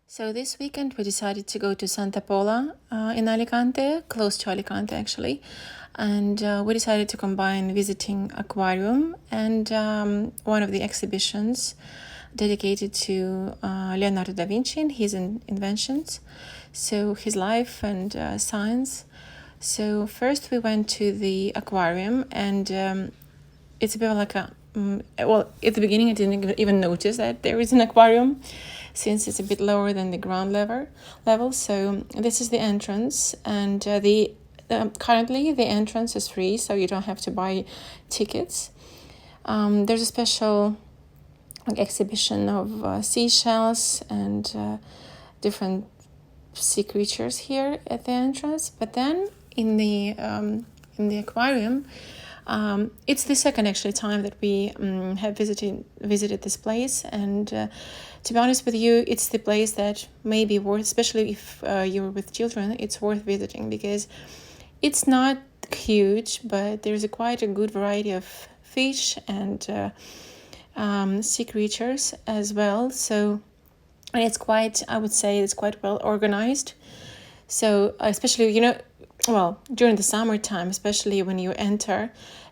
So this weekend we decided to go to Santa Pola in Alicante, close to Alicante actually, and we decided to combine visiting aquarium and one of the exhibitions dedicated to Leonardo da Vinci and his inventions, so his life and science. So first we went to the aquarium, and it's a bit like a well, at the beginning I didn't even notice that there is an aquarium, since it's a bit lower than the ground level. So this is the entrance, and the currently the entrance is free, so you don't have to buy tickets. There's a special exhibition of seashells and different sea creatures here at the entrance. But then in the aquarium, it's the second actually time that we have visited this place, and to be honest with you, it's the place that may be worth, especially if you're with children, it's worth visiting, because it's not huge, but there's quite a good variety of fish and sea creatures as well. So, and it's quite, I would say, it's quite well organized. So especially, well, during the summertime, especially when you enter,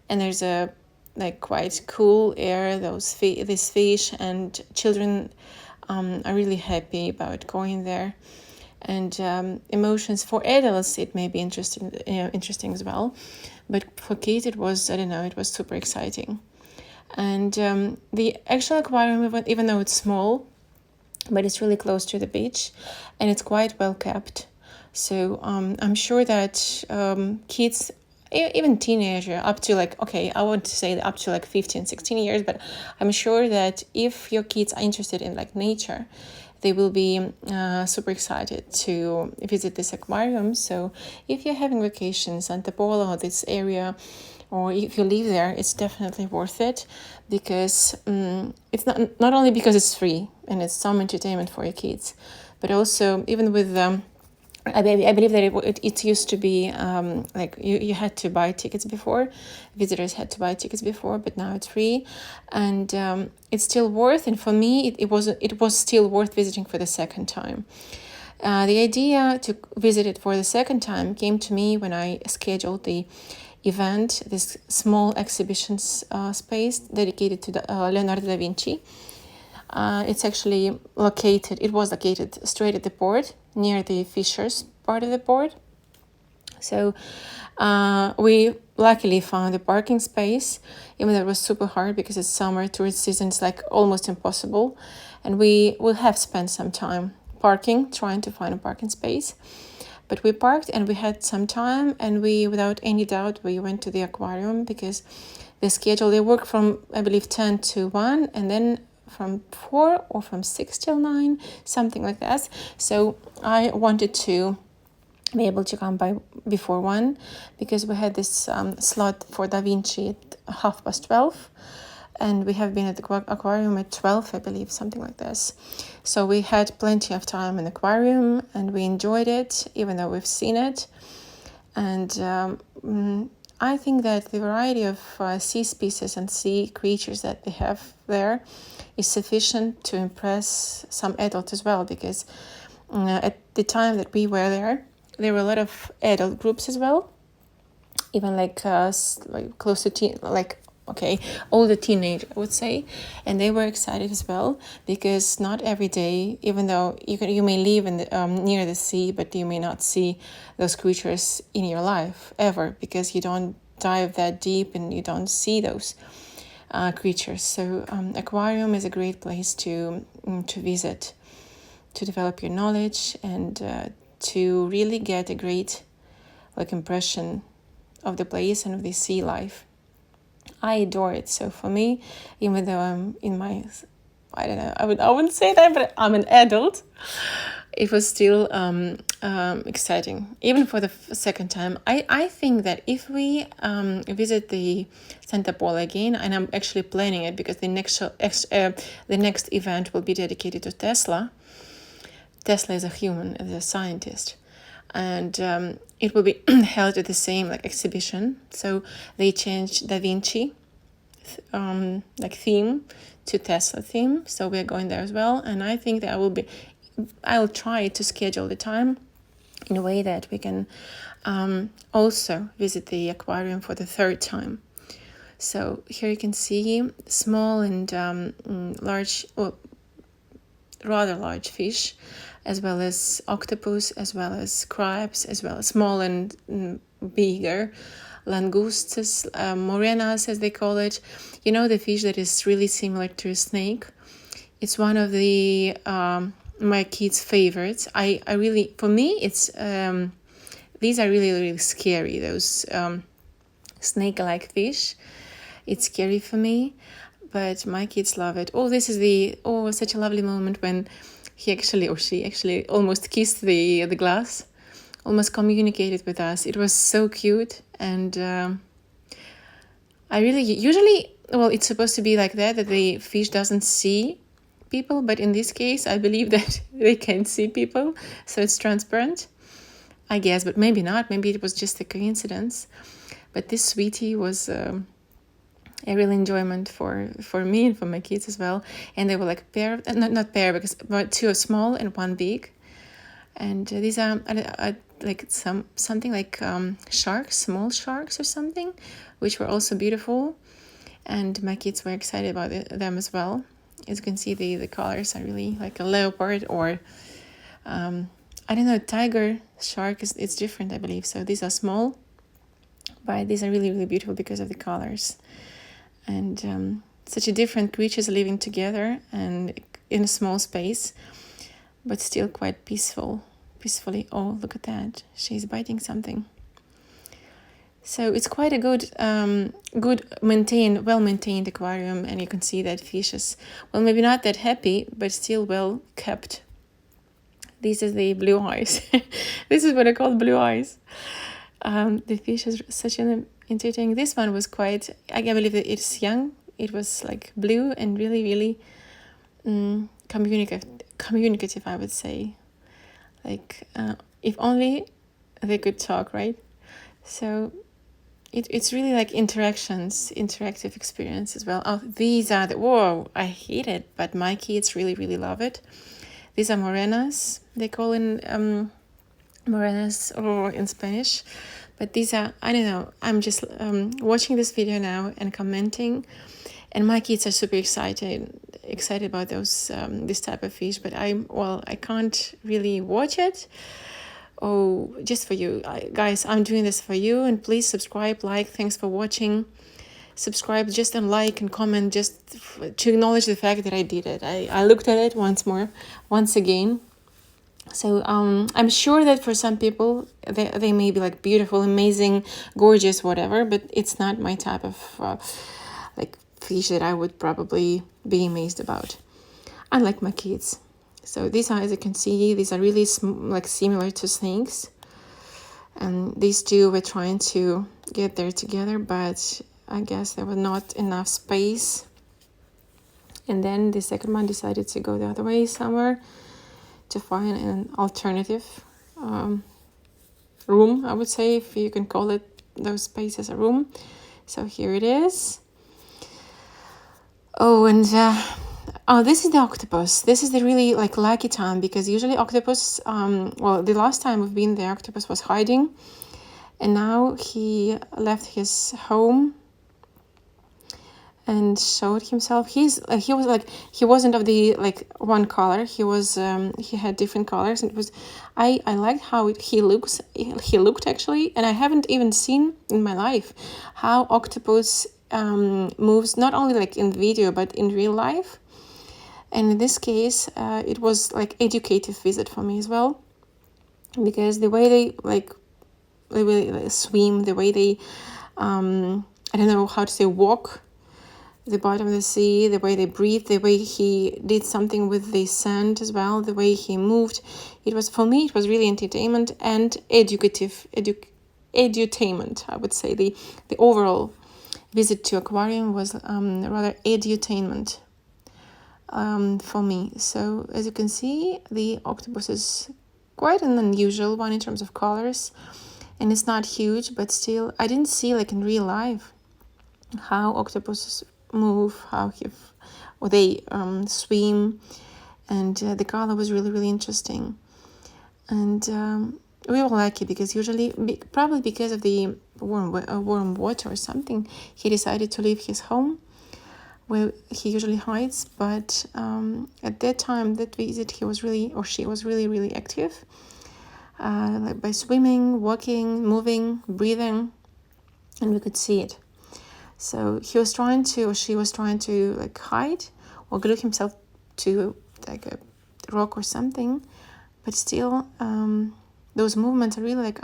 and there's a quite cool air, these fish and children are really happy about going there. And emotions for adults, it may be interesting as well, but for kids it was, I don't know, it was super exciting. And the actual aquarium, even though it's small, but it's really close to the beach, and it's quite well kept. So I'm sure that kids, even teenager, up to I want to say up to 15, 16 years, but I'm sure that if your kids are interested in nature, they will be super excited to visit this aquarium. So if you're having vacation in Santa Pola or this area, or if you live there, it's definitely worth it, because it's not only because it's free and it's some entertainment for your kids, but also even with I believe that it used to be you had to buy tickets before. Visitors had to buy tickets before, but now it's free, and it's still worth. And for me, it was still worth visiting for the second time. The idea to visit it for the second time came to me when I scheduled the event, this small exhibition space dedicated to Leonardo da Vinci. It was located straight at the port, near the fishers part of the port. So we luckily found a parking space, even though it was super hard because it's summer, tourist season, it's almost impossible. And we will have spent some time trying to find a parking space. But we parked and we had some time, and we, without any doubt, we went to the aquarium, because they work from, I believe, 10 to 1, and then from 4 or from 6 till 9, something like that. So I wanted to be able to come by before 1, because we had this slot for Da Vinci at 12:30, and we have been at the aquarium at 12, I believe, something like this. So we had plenty of time in the aquarium, and we enjoyed it, even though we've seen it. And I think that the variety of sea species and sea creatures that they have there is sufficient to impress some adults as well, because at the time that we were there were a lot of adult groups as well, even close to older teenage, I would say, and they were excited as well, because not every day, even though you may live in near the sea, but you may not see those creatures in your life ever, because you don't dive that deep and you don't see those creatures. So aquarium is a great place to visit, to develop your knowledge, and to really get a great impression of the place and of the sea life. I adore it. So for me, even though I'm in my, I don't know, I wouldn't say that, but I'm an adult, it was still exciting, even for the second time. I think that if we visit the Santa Pola again, and I'm actually planning it, because the next event will be dedicated to Tesla. Tesla is a scientist, and it will be held at the same exhibition. So they changed Da Vinci theme to Tesla theme, so we're going there as well. And I think that will be I'll try to schedule the time in a way that we can also visit the aquarium for the third time. So here you can see small and large, or rather large fish, as well as octopus, as well as crabs, as well as small and bigger langustas, morenas as they call it. You know, the fish that is really similar to a snake. It's one of the my kids' favorites. I really, for me, it's these are really, really scary, those snake-like fish. It's scary for me, but my kids love it. Oh, this is such a lovely moment when he actually, or she actually, almost kissed the glass, almost communicated with us. It was so cute, and I really, usually, well, it's supposed to be like that the fish doesn't see people, but in this case, I believe that they can see people, so it's transparent, I guess, but maybe not. Maybe it was just a coincidence. But this sweetie was a real enjoyment for me and for my kids as well. And they were like not pair, but two are small and one big. And these are like something like sharks, small sharks or something, which were also beautiful. And my kids were excited about them as well. As you can see, the colors are really like a leopard or I don't know, tiger shark it's different, I believe. So these are small, but these are really, really beautiful because of the colors. And such a different creatures living together and in a small space, but still quite peacefully. Oh, look at that. She's biting something. So it's quite a well-maintained aquarium, and you can see that fish is, well, maybe not that happy, but still well kept. This is the blue eyes. This is what I call blue eyes. The fish is such an entertaining. This one was quite, I believe that it's young. It was like blue and really, really communicative, I would say. Like, if only they could talk, right? So it's really like interactive experience as well. Oh, these are whoa, I hate it, but my kids really, really love it. These are morenas, they call in morenas or in Spanish. But these are, I don't know, I'm just watching this video now and commenting, and my kids are super excited about those this type of fish, but I can't really watch it. Oh, just for you guys, I'm doing this for you, and please subscribe, like, thanks for watching. Subscribe just and like and comment just to acknowledge the fact that I did it. I looked at it once again. So I'm sure that for some people they may be like beautiful, amazing, gorgeous, whatever, but it's not my type of like fish that I would probably be amazed about, unlike my kids. So these are, as you can see, these are really like similar to snakes, and these two were trying to get there together, but I guess there was not enough space. And then the second one decided to go the other way somewhere to find an alternative room, I would say, if you can call it those spaces a room. So here it is. Oh, and this is the octopus. This is the really like lucky time, because usually octopus, the last time we've been there, octopus was hiding, and now he left his home and showed himself. He wasn't of the like one color. He had different colors, and it was I liked how he looked actually, and I haven't even seen in my life how octopus moves, not only like in video but in real life. And in this case it was like educative visit for me as well, because the way they swim, the way they I don't know how to say, walk the bottom of the sea, the way they breathe, the way he did something with the sand as well, the way he moved. It was, for me, it was really entertainment and edutainment, I would say. The overall visit to aquarium was rather edutainment for me. So as you can see, the octopus is quite an unusual one in terms of colors, and it's not huge, but still I didn't see like in real life how octopuses move, how they swim, and the color was really, really interesting. And we were lucky because usually, probably because of the warm water or something, he decided to leave his home where he usually hides. But at that time, that visit, he was really, or she was really, really active, like by swimming, walking, moving, breathing, and we could see it. So he was trying to, or she was trying to, like, hide or glue himself to like a rock or something, but still those movements are really like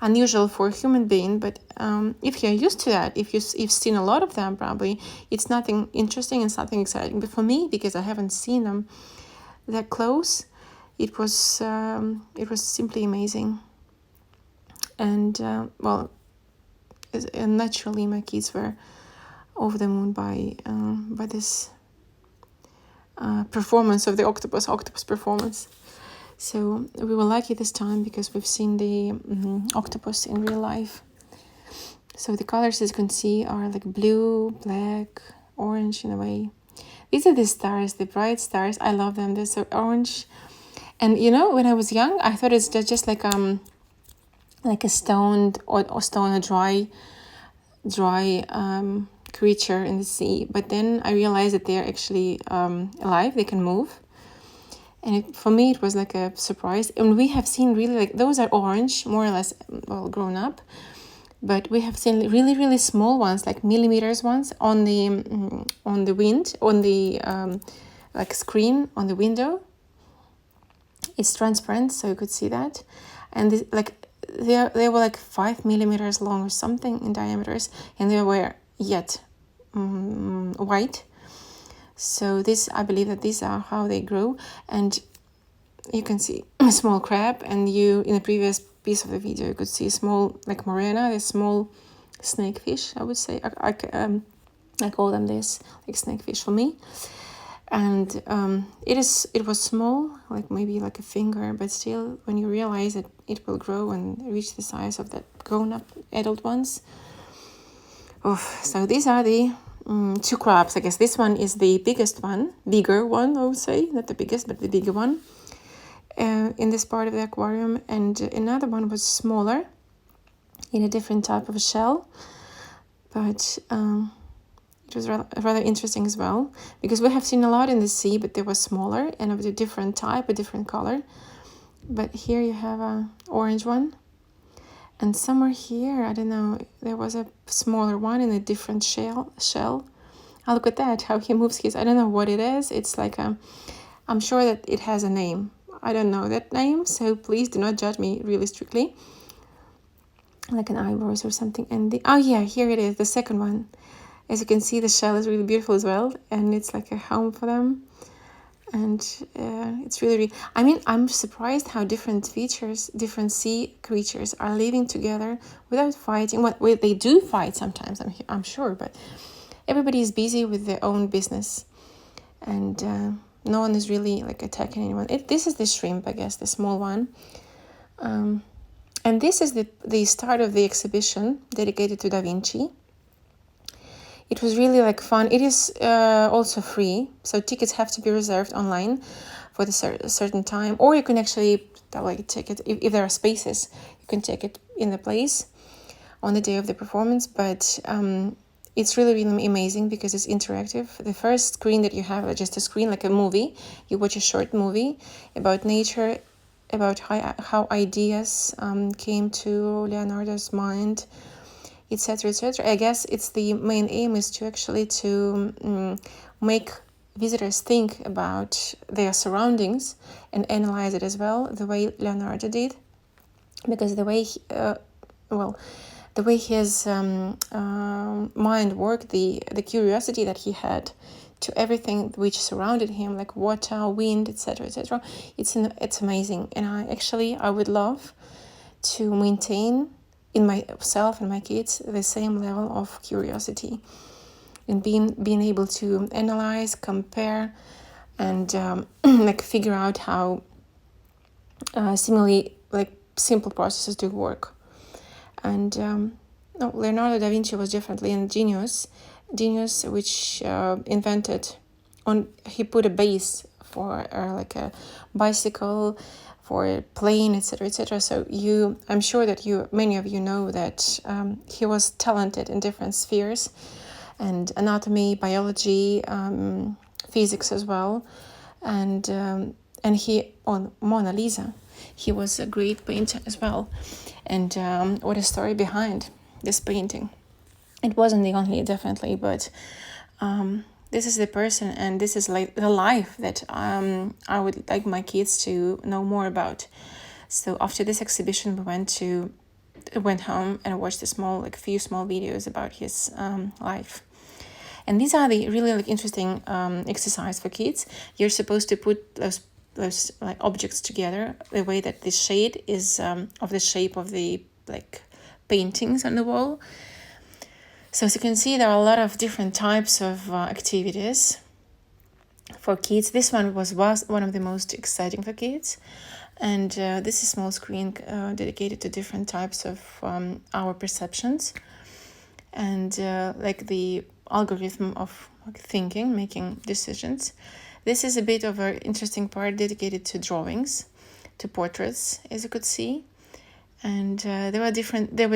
unusual for a human being. But if you're used to that, if you've seen a lot of them, probably it's nothing interesting and something exciting. But for me, because I haven't seen them that close, it was simply amazing. And well, naturally my kids were over the moon by this performance of the octopus performance. So we were lucky this time because we've seen the octopus in real life. So the colors, as you can see, are like blue, black, orange in a way. These are the stars, the bright stars. I love them. They're so orange. And you know, when I was young, I thought it's just like a stone or a dry creature in the sea. But then I realized that they're actually alive. They can move. And for me, it was like a surprise. And we have seen really, like, those are orange, more or less, well, grown up. But we have seen really, really small ones, like millimeters ones, on the like screen on the window. It's transparent, so you could see that. And they were like 5 millimeters long or something in diameters, and they were yet white. So this, I believe that these are how they grow. And you can see a small crab, and you, in the previous piece of the video, you could see a small, like morena, the small snakefish, I would say. I call them this, like snakefish for me. And it was small, like maybe like a finger, but still, when you realize that it will grow and reach the size of the grown-up adult ones. Oh, so these are the two crabs. I guess this one is the bigger one, I would say, not the biggest, but the bigger one in this part of the aquarium. And another one was smaller, in a different type of a shell, but it was rather interesting as well, because we have seen a lot in the sea, but they were smaller and of a different type, a different color. But here you have a orange one, and somewhere here, I don't know, there was a smaller one in a different shell. Oh, look at that, how he moves his, I don't know what it is. It's like I'm sure that it has a name. I don't know that name, so please do not judge me really strictly. Like an eyebrows or something. And oh yeah, here it is, the second one. As you can see, the shell is really beautiful as well, and it's like a home for them. And it's really, I mean, I'm surprised how different sea creatures are living together without fighting. Well, they do fight sometimes, I'm sure, but everybody is busy with their own business, and no one is really like attacking anyone. This is the shrimp, I guess, the small one. And this is the start of the exhibition dedicated to Da Vinci. It was really like fun. It is also free, so tickets have to be reserved online for the certain time, or you can actually take it if there are spaces. You can take it in the place on the day of the performance. But it's really, really amazing because it's interactive. The first screen that you have is just a screen, like a movie. You watch a short movie about nature, about how ideas came to Leonardo's mind, etc., etc. I guess it's the main aim is to actually make visitors think about their surroundings and analyze it as well, the way Leonardo did, because the way his mind worked, the curiosity that he had to everything which surrounded him, like water, wind, etc., etc. It's amazing, and I would love to maintain in myself and my kids the same level of curiosity, and being able to analyze, compare, and like figure out how seemingly like simple processes do work. And Leonardo da Vinci was definitely a genius which he put a base for like a bicycle, for a plane, etc., etc. So I'm sure that many of you know that he was talented in different spheres, and anatomy, biology, physics as well, and he on Mona Lisa, he was a great painter as well. And what a story behind this painting. It wasn't the only, definitely, but this is the person, and this is like the life that I would like my kids to know more about. So after this exhibition, we went home and watched few small videos about his life. And these are the really interesting exercise for kids. You're supposed to put those like objects together the way that the shade is of the shape of the like paintings on the wall. So as you can see, there are a lot of different types of activities for kids. This one was one of the most exciting for kids. And this is a small screen dedicated to different types of our perceptions. And like the algorithm of thinking, making decisions. This is a bit of an interesting part dedicated to drawings, to portraits, as you could see. And there were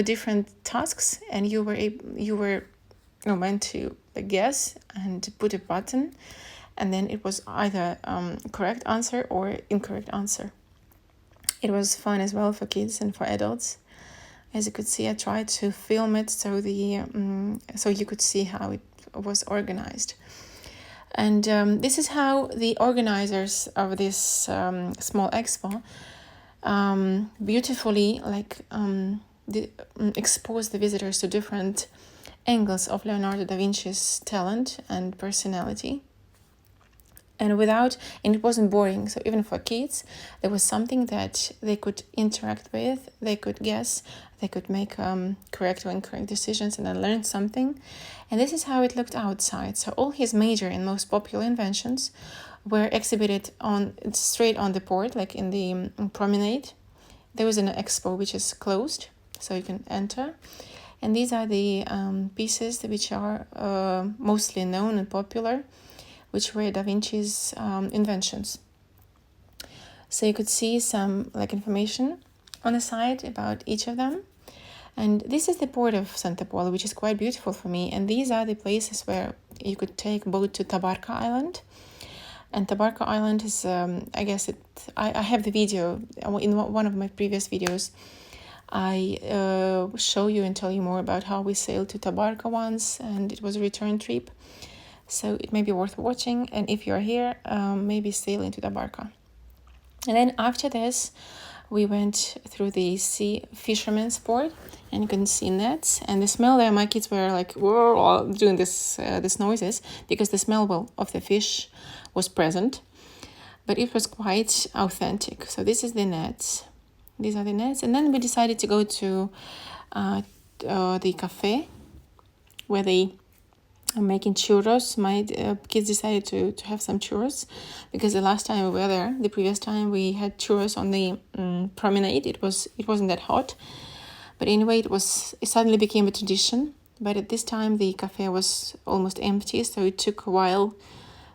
different tasks, and you were meant to guess and put a button, and then it was either correct answer or incorrect answer. It was fun as well for kids and for adults. As you could see, I tried to film it so you could see how it was organized. And this is how the organizers of this small expo beautifully expose the visitors to different angles of Leonardo da Vinci's talent and personality. And it wasn't boring. So even for kids, there was something that they could interact with, they could guess, they could make correct or incorrect decisions, and then learn something. And this is how it looked outside. So all his major and most popular inventions were exhibited straight on the port, like in the promenade. There was an expo which is closed, so you can enter. And these are the pieces which are mostly known and popular, which were Da Vinci's inventions. So you could see some information on the side about each of them. And this is the port of Santa Pola, which is quite beautiful for me. And these are the places where you could take boat to Tabarca Island. And Tabarca Island is, I have the video in one of my previous videos. I show you and tell you more about how we sailed to Tabarca once, and it was a return trip. So it may be worth watching. And if you're here, maybe sail into Tabarca. And then after this, we went through the sea fisherman's port, and you can see nets. And the smell there, my kids were like, whoa, doing these noises, because the smell of the fish was present. But it was quite authentic. So this is the nets. These are the nets. And then we decided to go to the cafe where they are making churros. My kids decided to have some churros, because the last time we were there, the previous time, we had churros on the promenade. It wasn't that hot, but anyway, it suddenly became a tradition. But at this time, the cafe was almost empty, so it took a while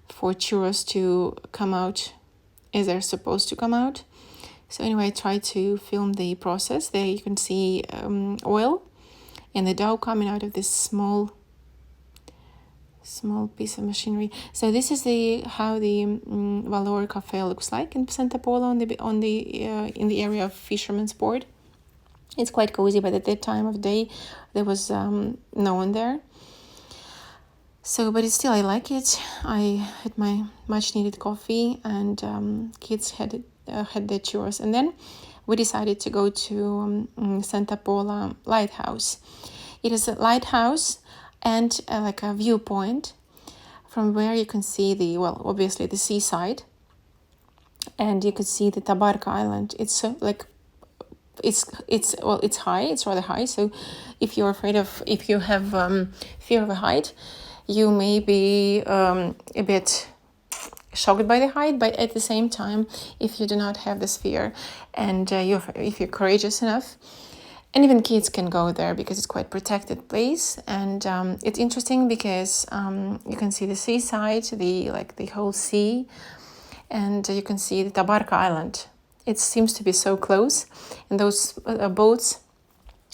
for churros to come out as they're supposed to come out. So anyway, I tried to film the process. There you can see oil and the dough coming out of this small piece of machinery. So this is how the Valor Cafe looks like in Santa Pola in the area of Fisherman's Port. It's quite cozy, but at that time of day there was no one there. So, but still, I like it. I had my much needed coffee, and kids had their churros. And then we decided to go to Santa Pola Lighthouse. It is a lighthouse and like a viewpoint from where you can see obviously the seaside, and you could see the Tabarca Island. It's it's high. It's rather high. So if you have fear of a height, you may be a bit shocked by the height, but at the same time, if you do not have this fear, and if you're courageous enough, and even kids can go there because it's quite protected place. And it's interesting because you can see the seaside, the whole sea, and you can see the Tabarca Island. It seems to be so close, and those boats,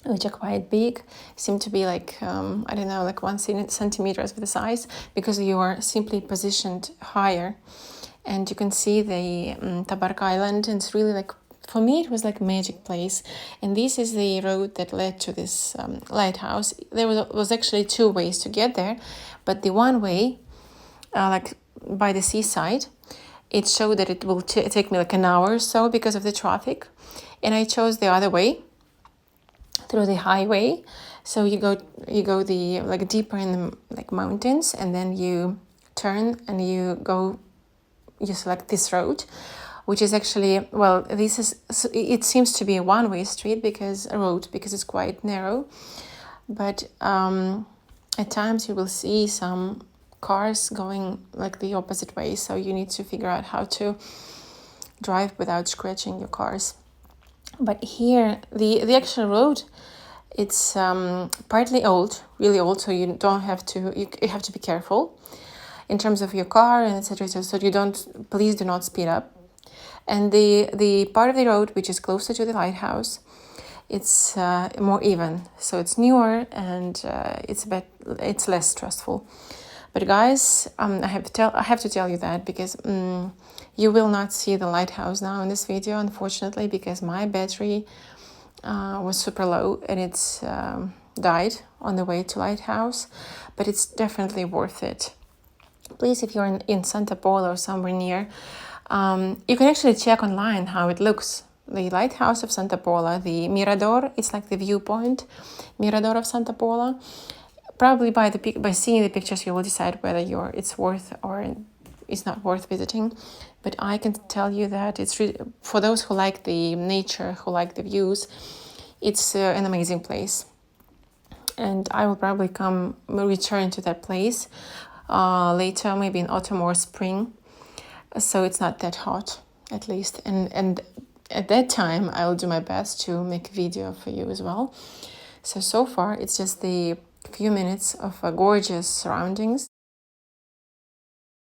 which are quite big, seem to be like, I don't know, like 1 centimeters of the size, because you are simply positioned higher. And you can see the Tabarca Island, and it's really like, for me, it was like a magic place. And this is the road that led to this lighthouse. There was actually 2 ways to get there, but the one way, like by the seaside, it showed that it will take me like an hour or so because of the traffic. And I chose the other way, through the highway. So you go the like deeper in the like mountains, and then you turn and you select this road, which is actually, well, it seems to be a one-way street because it's quite narrow, but at times you will see some cars going like the opposite way, so you need to figure out how to drive without scratching your cars. But here, the actual road, it's partly old, really old, so you have to be careful in terms of your car and etc. So please do not speed up. And the part of the road which is closer to the lighthouse, it's more even, so it's newer, and it's less stressful. But guys, I have to tell you that, because you will not see the lighthouse now in this video, unfortunately, because my battery was super low, and it's died on the way to lighthouse. But it's definitely worth it. Please, if you're in Santa Pola or somewhere near, you can actually check online how it looks. The Lighthouse of Santa Pola, the Mirador, it's like the viewpoint Mirador of Santa Pola. Probably by seeing the pictures, you will decide whether it's worth or it's not worth visiting. But I can tell you that it's really, for those who like the nature, who like the views, it's an amazing place. And I will probably return to that place later, maybe in autumn or spring, so it's not that hot, at least. And at that time, I will do my best to make a video for you as well. So far, it's just the few minutes of gorgeous surroundings.